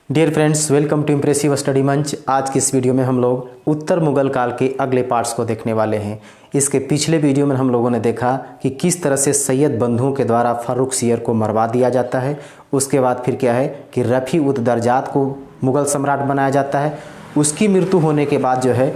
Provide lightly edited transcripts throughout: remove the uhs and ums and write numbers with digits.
Dear friends, welcome to impressive study Manch. आज की इस वीडियो में हम लोग उत्तर मुगल काल के अगले पार्ट्स को देखने वाले हैं। इसके पिछले वीडियो में हम लोगों ने देखा कि किस तरह से सैयद बंधुओं के द्वारा फ़र्रुखसियर को मरवा दिया जाता है। उसके बाद फिर क्या है कि रफ़ी उद दरजात को मुग़ल सम्राट बनाया जाता है। उसकी मृत्यु होने के बाद जो है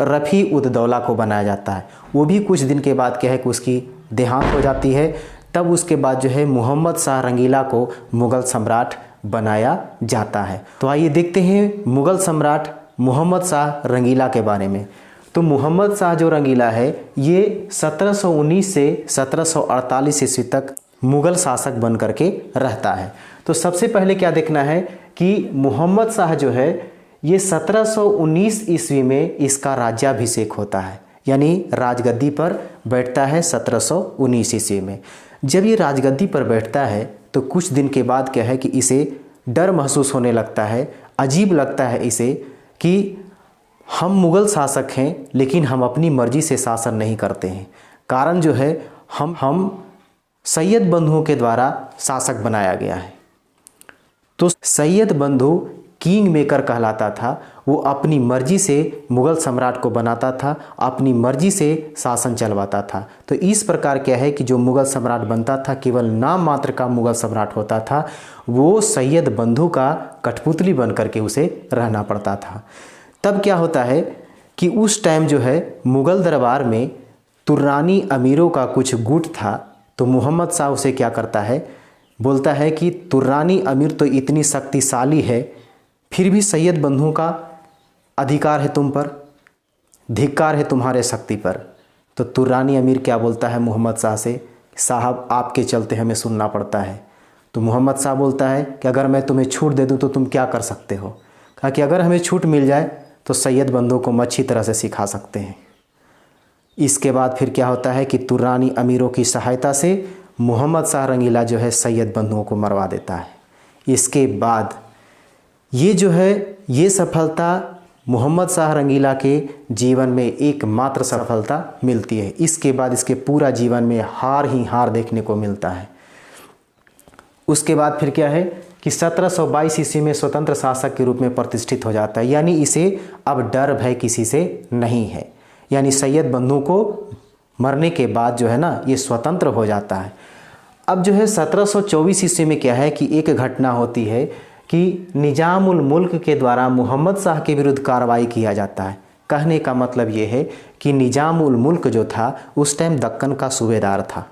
रफ़ी उद दौला को बनाया जाता है। वो भी कुछ दिन के बाद क्या है कि उसकी देहांत हो जाती है। तब उसके बाद जो है मोहम्मद शाह रंगीला को मुग़ल सम्राट बनाया जाता है। तो आइए देखते हैं मुग़ल सम्राट मोहम्मद शाह रंगीला के बारे में। तो मोहम्मद शाह जो रंगीला है ये 1719 से 1748 ईस्वी तक मुग़ल शासक बन करके रहता है। तो सबसे पहले क्या देखना है कि मोहम्मद शाह जो है ये 1719 ईस्वी में इसका राज्याभिषेक होता है, यानी राजगद्दी पर बैठता है 1719 ईस्वी में। जब ये राजगद्दी पर बैठता है तो कुछ दिन के बाद क्या है कि इसे डर महसूस होने लगता है। अजीब लगता है इसे कि हम मुग़ल शासक हैं लेकिन हम अपनी मर्ज़ी से शासन नहीं करते हैं। कारण जो है हम सैयद बंधुओं के द्वारा शासक बनाया गया है। तो सैयद बंधु किंग मेकर कहलाता था। वो अपनी मर्जी से मुग़ल सम्राट को बनाता था, अपनी मर्जी से शासन चलवाता था। तो इस प्रकार क्या है कि जो मुग़ल सम्राट बनता था केवल नाम मात्र का मुग़ल सम्राट होता था। वो सैयद बंधु का कठपुतली बन करके उसे रहना पड़ता था। तब क्या होता है कि उस टाइम जो है मुग़ल दरबार में तुर्रानी अमीरों का कुछ गुट था। तो मोहम्मद शाह उसे क्या करता है, बोलता है कि तुर्रानी अमीर तो इतनी शक्तिशाली है, फिर भी सैयद बंधुओं का अधिकार है तुम पर, धिक्कार है तुम्हारे शक्ति पर। तो तुर्रानी अमीर क्या बोलता है मोहम्मद शाह से, साहब आपके चलते हमें सुनना पड़ता है। तो मोहम्मद शाह बोलता है कि अगर मैं तुम्हें छूट दे दूं तो तुम क्या कर सकते हो। कहा कि अगर हमें छूट मिल जाए तो सैयद बंधुओं को हम अच्छी तरह से सिखा सकते हैं। इसके बाद फिर क्या होता है कि तुर्रानी अमीरों की सहायता से मोहम्मद शाह रंगीला जो है सैयद बंधुओं को मरवा देता है। इसके बाद ये जो है ये सफलता मोहम्मद शाह रंगीला के जीवन में एकमात्र सफलता मिलती है। इसके बाद इसके पूरा जीवन में हार ही हार देखने को मिलता है। उसके बाद फिर क्या है कि 1722 ईस्वी में स्वतंत्र शासक के रूप में प्रतिष्ठित हो जाता है, यानी इसे अब डर भय किसी से नहीं है। यानी सैयद बंधु को मरने के बाद जो है ना ये स्वतंत्र हो जाता है। अब जो है 1724 ईस्वी में क्या है कि एक घटना होती है कि निजामुल मुल्क के द्वारा मोहम्मद शाह के विरुद्ध कार्रवाई किया जाता है। कहने का मतलब ये है कि निजामुल मुल्क जो था उस टाइम दक्कन का सूबेदार था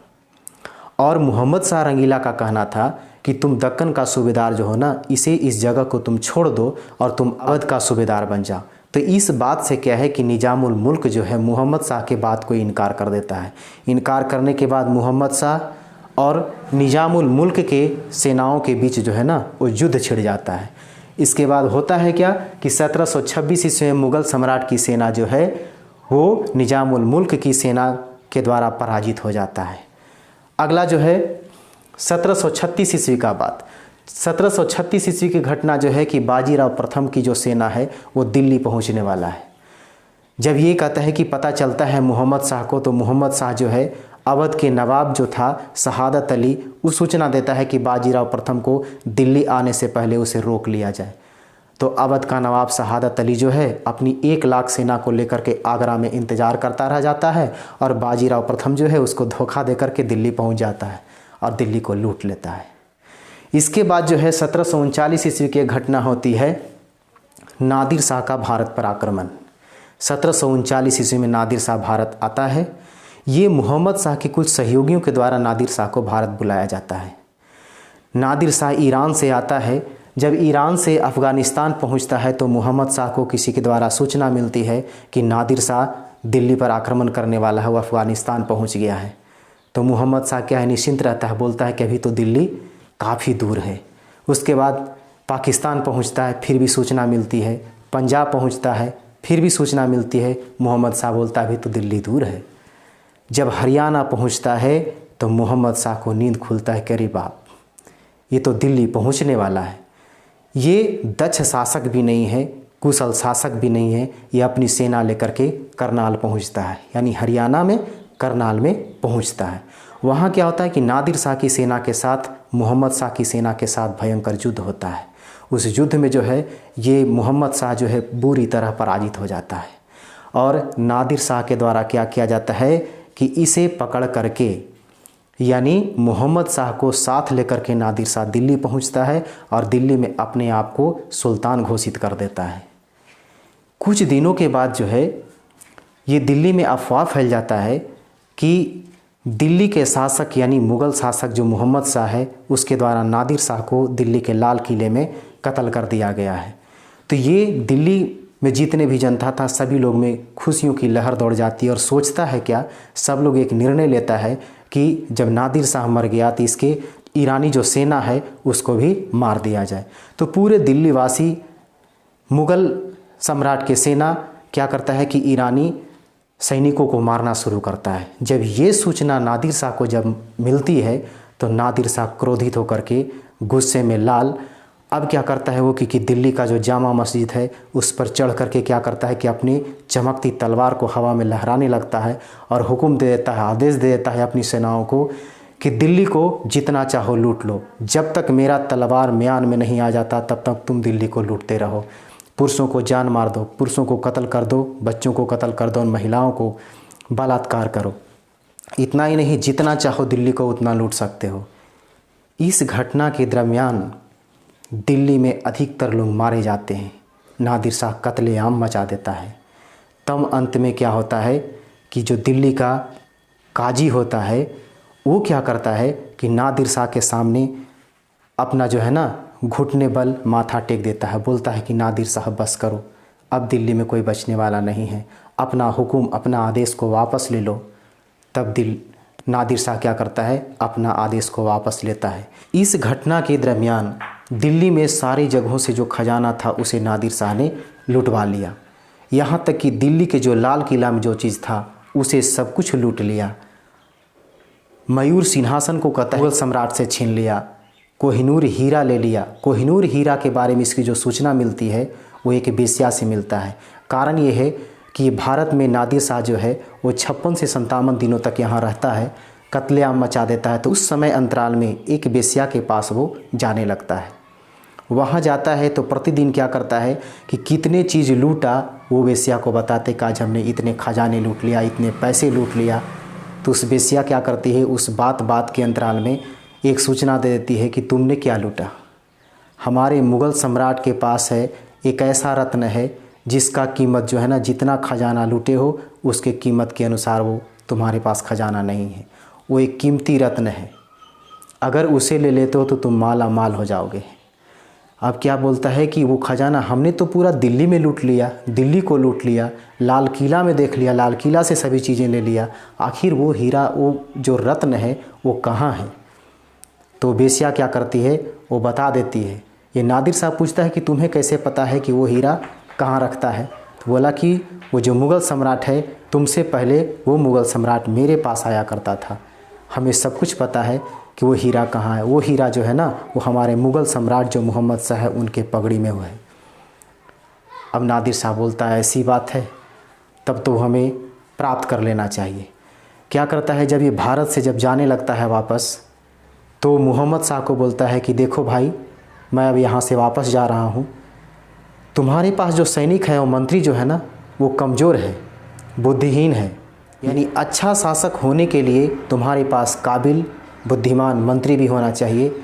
और मोहम्मद शाह रंगीला का कहना था कि तुम दक्कन का सूबेदार जो हो ना, इसे इस जगह को तुम छोड़ दो और तुम अवध का सूबेदार बन जाओ। तो इस बात से क्या है कि निजामुल मुल्क जो है मोहम्मद शाह के बात को इनकार कर देता है। इनकार करने के बाद मोहम्मद शाह और निजामुल मुल्क के सेनाओं के बीच जो है ना वो युद्ध छिड़ जाता है। इसके बाद होता है क्या कि 1726 ईस्वी में मुग़ल सम्राट की सेना जो है वो निजामुल मुल्क की सेना के द्वारा पराजित हो जाता है। अगला जो है 1736 ईस्वी का बात। 1736 ईस्वी की घटना जो है कि बाजीराव प्रथम की जो सेना है वो दिल्ली पहुंचने वाला है। जब ये कहता है कि पता चलता है मोहम्मद शाह को, तो मोहम्मद शाह जो है अवध के नवाब जो था शहादत अली उस सूचना देता है कि बाजीराव प्रथम को दिल्ली आने से पहले उसे रोक लिया जाए। तो अवध का नवाब शहादत अली जो है अपनी 1 लाख सेना को लेकर के आगरा में इंतज़ार करता रह जाता है और बाजीराव प्रथम जो है उसको धोखा देकर के दिल्ली पहुंच जाता है और दिल्ली को लूट लेता है। इसके बाद जो है 1739 ईस्वी की घटना होती है नादिर शाह का भारत पर आक्रमण। 1739 ईस्वी में नादिर शाह भारत आता है। ये मोहम्मद शाह के कुछ सहयोगियों के द्वारा नादिर शाह को भारत बुलाया जाता है। नादिर शाह ईरान से आता है। जब ईरान से अफ़गानिस्तान पहुंचता है तो मोहम्मद शाह को किसी के द्वारा सूचना मिलती है कि नादिर शाह दिल्ली पर आक्रमण करने वाला है, वो अफ़गानिस्तान पहुंच गया है। तो मोहम्मद शाह क्या है निश्चिंत रहता है, बोलता है कि अभी तो दिल्ली काफ़ी दूर है। उसके बाद पाकिस्तान पहुँचता है, फिर भी सूचना मिलती है। पंजाब पहुँचता है, फिर भी सूचना मिलती है। मोहम्मद शाह बोलता है अभी तो दिल्ली दूर है। जब हरियाणा पहुंचता है तो मोहम्मद शाह को नींद खुलता है कि अरे बाप, ये तो दिल्ली पहुंचने वाला है। ये दक्ष शासक भी नहीं है, कुशल शासक भी नहीं है। ये अपनी सेना लेकर के करनाल पहुंचता है, यानी हरियाणा में करनाल में पहुंचता है। वहाँ क्या होता है कि नादिर शाह की सेना के साथ मोहम्मद शाह की सेना के साथ भयंकर युद्ध होता है। उस युद्ध में जो है ये मोहम्मद शाह जो है बुरी तरह पराजित हो जाता है और नादिर शाह के द्वारा क्या किया जाता है कि इसे पकड़ करके, यानी मोहम्मद शाह को साथ लेकर के नादिर शाह दिल्ली पहुंचता है और दिल्ली में अपने आप को सुल्तान घोषित कर देता है। कुछ दिनों के बाद जो है ये दिल्ली में अफवाह फैल जाता है कि दिल्ली के शासक यानी मुग़ल शासक जो मोहम्मद शाह है उसके द्वारा नादिर शाह को दिल्ली के लाल किले में कत्ल कर दिया गया है। तो ये दिल्ली में जितने भी जनता था सभी लोग में खुशियों की लहर दौड़ जाती है और सोचता है क्या, सब लोग एक निर्णय लेता है कि जब नादिर शाह मर गया तो इसके ईरानी जो सेना है उसको भी मार दिया जाए। तो पूरे दिल्ली वासी मुग़ल सम्राट के सेना क्या करता है कि ईरानी सैनिकों को मारना शुरू करता है। जब ये सूचना नादिर शाह को जब मिलती है तो नादिर शाह क्रोधित होकर के गुस्से में लाल अब क्या करता है वो कि दिल्ली का जो जामा मस्जिद है उस पर चढ़ करके क्या करता है कि अपनी चमकती तलवार को हवा में लहराने लगता है और हुक्म दे देता है, आदेश दे देता है अपनी सेनाओं को कि दिल्ली को जितना चाहो लूट लो, जब तक मेरा तलवार म्यान में नहीं आ जाता तब तक तुम दिल्ली को लूटते रहो। पुरुषों को जान मार दो, पुरुषों को कत्ल कर दो, बच्चों को कत्ल कर दो और महिलाओं को बलात्कार करो। इतना ही नहीं, जितना चाहो दिल्ली को उतना लूट सकते हो। इस घटना के दरमियान दिल्ली में अधिकतर लोग मारे जाते हैं। नादिर शाह कत्लेआम मचा देता है। तब अंत में क्या होता है कि जो दिल्ली का काजी होता है वो क्या करता है कि नादिर शाह के सामने अपना जो है ना घुटने बल माथा टेक देता है, बोलता है कि नादिर साहब बस करो, अब दिल्ली में कोई बचने वाला नहीं है, अपना हुक्म अपना आदेश को वापस ले लो। तब नादिर शाह क्या करता है, अपना आदेश को वापस लेता है। इस घटना के दरमियान दिल्ली में सारी जगहों से जो खजाना था उसे नादिर शाह ने लुटवा लिया। यहाँ तक कि दिल्ली के जो लाल किला में जो चीज़ था उसे सब कुछ लूट लिया। मयूर सिंहासन को मुग़ल सम्राट से छीन लिया। कोहिनूर हीरा ले लिया। कोहिनूर हीरा के बारे में इसकी जो सूचना मिलती है वो एक बेस्या से मिलता है। कारण ये है कि भारत में नादिर शाह जो है वो 56 से 57 दिनों तक यहाँ रहता है, कत्लेआम मचा देता है। तो उस समय अंतराल में एक बेस्या के पास वो जाने लगता है। वहाँ जाता है तो प्रतिदिन क्या करता है कि कितने चीज़ लूटा वो बेस्या को बताते कि आज हमने इतने खजाने लूट लिया, इतने पैसे लूट लिया। तो उस बेस्या क्या करती है, उस बात के अंतराल में एक सूचना दे देती है कि तुमने क्या लूटा। हमारे मुग़ल सम्राट के पास है एक ऐसा रत्न है जिसका कीमत जो है ना, जितना खजाना लूटे हो उसके कीमत के अनुसार वो तुम्हारे पास खजाना नहीं है। वो एक कीमती रत्न है, अगर उसे ले लेते हो तो तुम माला माल हो जाओगे। अब क्या बोलता है कि वो खजाना हमने तो पूरा दिल्ली में लूट लिया, दिल्ली को लूट लिया, लाल किला में देख लिया, लाल किला से सभी चीज़ें ले लिया, आखिर वो हीरा वो जो रत्न है वो कहाँ है। तो बेस्या क्या करती है, वो बता देती है। ये नादिर साहब पूछता है कि तुम्हें कैसे पता है कि वो हीरा कहाँ रखता है। तो बोला कि वो जो मुग़ल सम्राट है तुमसे पहले वो मुग़ल सम्राट मेरे पास आया करता था, हमें सब कुछ पता है कि वो हीरा कहाँ है। वो हीरा जो है ना वो हमारे मुग़ल सम्राट जो मोहम्मद शाह है उनके पगड़ी में हुआ है। अब नादिर शाह बोलता है ऐसी बात है तब तो हमें प्राप्त कर लेना चाहिए। क्या करता है, जब ये भारत से जब जाने लगता है वापस तो मोहम्मद शाह को बोलता है कि देखो भाई, मैं अब यहाँ से वापस जा रहा हूँ, तुम्हारे पास जो सैनिक है और मंत्री जो है ना वो कमज़ोर है, बुद्धिहीन है। यानी अच्छा शासक होने के लिए तुम्हारे पास काबिल बुद्धिमान मंत्री भी होना चाहिए।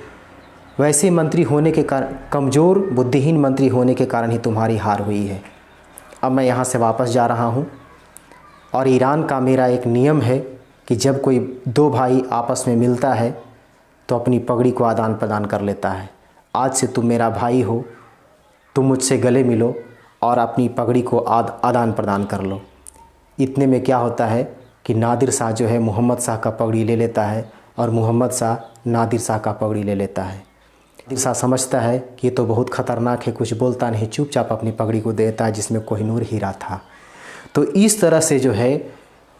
वैसे मंत्री होने के कारण, कमज़ोर बुद्धिहीन मंत्री होने के कारण ही तुम्हारी हार हुई है। अब मैं यहाँ से वापस जा रहा हूँ और ईरान का मेरा एक नियम है कि जब कोई दो भाई आपस में मिलता है तो अपनी पगड़ी को आदान प्रदान कर लेता है। आज से तुम मेरा भाई हो, तुम मुझसे गले मिलो और अपनी पगड़ी को आदान प्रदान कर लो। इतने में क्या होता है कि नादिर शाह जो है मोहम्मद शाह का पगड़ी ले लेता है और मोहम्मद शाह नादिर शाह का पगड़ी ले लेता है। नादिर शाह समझता है कि ये तो बहुत ख़तरनाक है, कुछ बोलता नहीं, चुपचाप अपनी पगड़ी को देता है जिसमें कोहिनूर हीरा था। तो इस तरह से जो है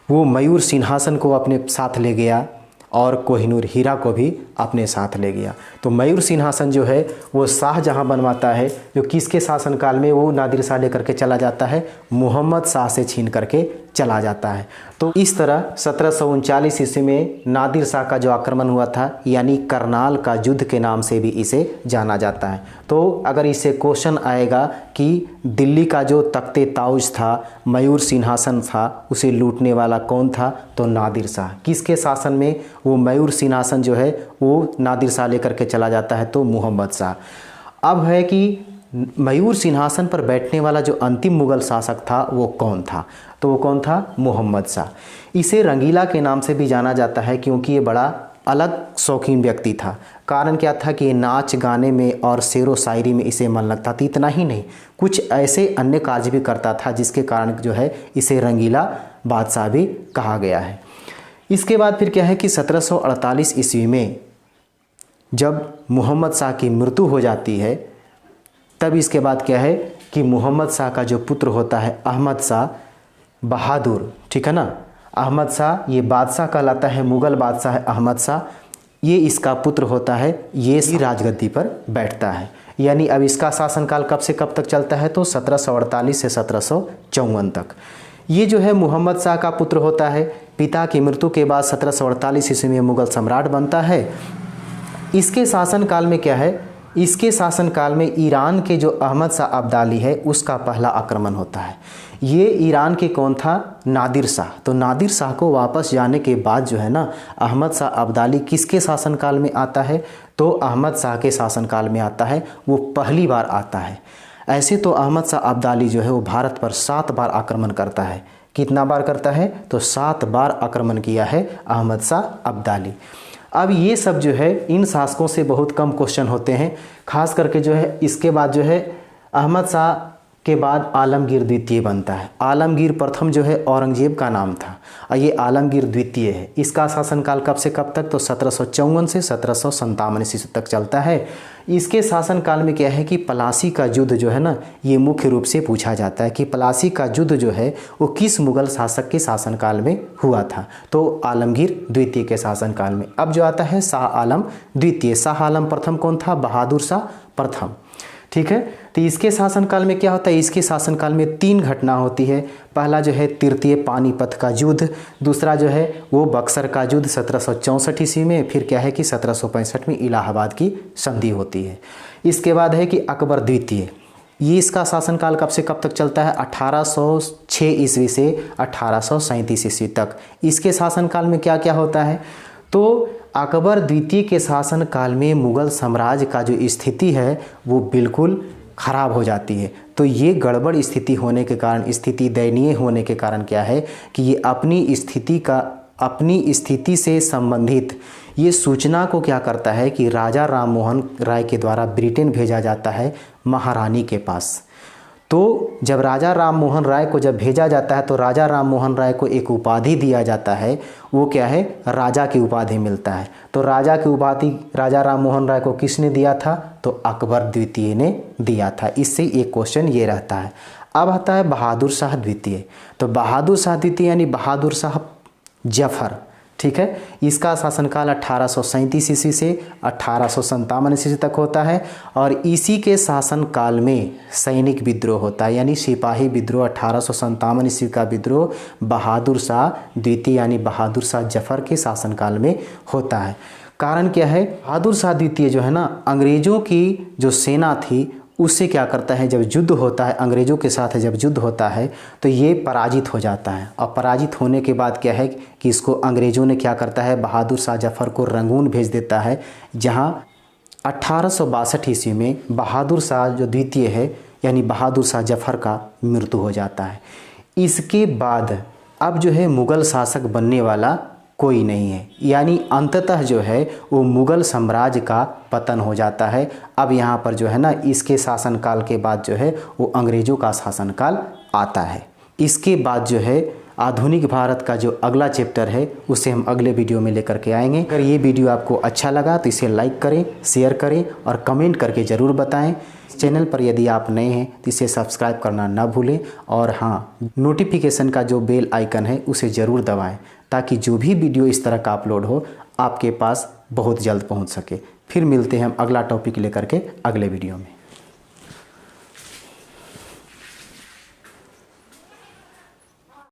वो मयूर सिंहासन को अपने साथ ले गया और कोहिनूर हीरा को भी अपने साथ ले गया। तो मयूर सिंहासन जो है वो शाहजहाँ बनवाता है, जो किसके शासनकाल में वो नादिर शाह लेकर के चला जाता है, मोहम्मद शाह से छीन करके चला जाता है। तो इस तरह 1739 ईस्वी में नादिर शाह का जो आक्रमण हुआ था, यानी करनाल का युद्ध के नाम से भी इसे जाना जाता है। तो अगर इससे क्वेश्चन आएगा कि दिल्ली का जो तख्ते ताउज था, मयूर सिंहासन था, उसे लूटने वाला कौन था, तो नादिर शाह। किसके शासन में वो मयूर सिंहासन जो है वो नादिर शाह लेकर के चला जाता है, तो मुहम्मद शाह। अब है कि मयूर सिंहासन पर बैठने वाला जो अंतिम मुगल शासक था वो कौन था, तो वो कौन था, मुहम्मद शाह। इसे रंगीला के नाम से भी जाना जाता है क्योंकि ये बड़ा अलग शौकीन व्यक्ति था। कारण क्या था कि नाच गाने में और शेर व शायरी में इसे मन लगता था। इतना ही नहीं, कुछ ऐसे अन्य कार्य भी करता था जिसके कारण जो है इसे रंगीला बादशाह भी कहा गया है। इसके बाद फिर क्या है कि 1748 ईस्वी में जब मुहम्मद शाह की मृत्यु हो जाती है, तब इसके बाद क्या है कि मुहम्मद शाह का जो पुत्र होता है अहमद शाह बहादुर, ठीक है ना, अहमद शाह ये बादशाह कहलाता है, मुग़ल बादशाह है अहमद शाह, ये इसका पुत्र होता है, ये ही राजगद्दी पर बैठता है। यानी अब इसका शासनकाल कब से कब तक चलता है, तो 1748 से 1754 तक। ये जो है मुहम्मद शाह का पुत्र होता है, पिता की मृत्यु के बाद 1748 ईस्वी में मुग़ल सम्राट बनता है। इसके शासनकाल में क्या है, इसके शासनकाल में ईरान के जो अहमद शाह अब्दाली है उसका पहला आक्रमण होता है। ये ईरान के कौन था, नादिर शाह। तो नादिर शाह को वापस जाने के बाद जो है ना, अहमद शाह अब्दाली किसके शासनकाल में आता है, तो अहमद शाह के शासनकाल में आता है, वो पहली बार आता है। ऐसे तो अहमद शाह अब्दाली जो है वो भारत पर 7 बार आक्रमण करता है। कितना बार करता है, तो 7 बार आक्रमण किया है अहमद शाह अब्दाली। अब ये सब जो है इन शासकों से बहुत कम क्वेश्चन होते हैं, खास करके जो है इसके बाद जो है अहमद शाह के बाद आलमगीर द्वितीय बनता है। आलमगीर प्रथम जो है औरंगजेब का नाम था और ये आलमगीर द्वितीय है। इसका शासनकाल कब से कब तक, तो 1754 से 1757 ईस्वी तक चलता है। इसके शासनकाल में क्या है कि पलासी का युद्ध जो है ना, ये मुख्य रूप से पूछा जाता है कि पलासी का युद्ध जो है वो किस मुग़ल शासक के शासनकाल में हुआ था, तो आलमगीर द्वितीय के शासनकाल में। अब जो आता है शाह आलम द्वितीय। शाह आलम प्रथम कौन था, बहादुर शाह प्रथम, ठीक है। तो इसके शासनकाल में क्या होता है, इसके शासनकाल में 3 घटना होती है। पहला जो है तृतीय पानीपत का युद्ध, दूसरा जो है वो बक्सर का युद्ध 1764 ईस्वी में, फिर क्या है कि 1765 में इलाहाबाद की संधि होती है। इसके बाद है कि अकबर द्वितीय, ये इसका शासनकाल कब से कब तक चलता है, 1806 ईस्वी से 1837 ईस्वी तक। इसके शासनकाल में क्या क्या होता है, तो अकबर द्वितीय के शासनकाल में मुग़ल साम्राज्य का जो स्थिति है वो बिल्कुल ख़राब हो जाती है। तो ये गड़बड़ स्थिति होने के कारण, स्थिति दयनीय होने के कारण क्या है कि ये अपनी स्थिति से संबंधित ये सूचना को क्या करता है कि राजा राम मोहन राय के द्वारा ब्रिटेन भेजा जाता है महारानी के पास। तो जब राजा राम मोहन राय को जब भेजा जाता है तो राजा राम मोहन राय को एक उपाधि दिया जाता है, वो क्या है, राजा की उपाधि मिलता है। तो राजा की उपाधि राजा राम मोहन राय को किसने दिया था, तो अकबर द्वितीय ने दिया था। इससे एक क्वेश्चन ये रहता है। अब आता है बहादुर शाह द्वितीय। तो बहादुर शाह द्वितीय यानी बहादुर शाह जफर, ठीक है। इसका शासनकाल 1837 ईस्वी से 1857 ईस्वी तक होता है और इसी के शासनकाल में सैनिक विद्रोह होता है, यानी सिपाही विद्रोह। 1857 ईस्वी का विद्रोह बहादुर शाह द्वितीय यानी बहादुर शाह जफर के शासनकाल में होता है। कारण क्या है, बहादुर शाह द्वितीय जो है ना, अंग्रेज़ों की जो सेना थी उससे क्या करता है, जब युद्ध होता है अंग्रेज़ों के साथ, जब युद्ध होता है तो ये पराजित हो जाता है। और पराजित होने के बाद क्या है कि इसको अंग्रेज़ों ने क्या करता है, बहादुर शाह जफर को रंगून भेज देता है, जहाँ 1862 ईस्वी में बहादुर शाह जो द्वितीय है यानी बहादुर शाह जफर का मृत्यु हो जाता है। इसके बाद अब जो है मुग़ल शासक बनने वाला कोई नहीं है, यानी अंततः जो है वो मुग़ल साम्राज्य का पतन हो जाता है। अब यहाँ पर जो है ना, इसके शासनकाल के बाद जो है वो अंग्रेज़ों का शासनकाल आता है। इसके बाद जो है आधुनिक भारत का जो अगला चैप्टर है उसे हम अगले वीडियो में लेकर के आएंगे। अगर ये वीडियो आपको अच्छा लगा तो इसे लाइक करें, शेयर करें और कमेंट करके ज़रूर बताएं। चैनल पर यदि आप नए हैं तो इसे सब्सक्राइब करना ना भूलें और हाँ, नोटिफिकेशन का जो बेल आइकन है उसे ज़रूर दबाएं ताकि जो भी वीडियो इस तरह का अपलोड हो आपके पास बहुत जल्द पहुंच सके। फिर मिलते हैं हम अगला टॉपिक लेकर के अगले वीडियो में।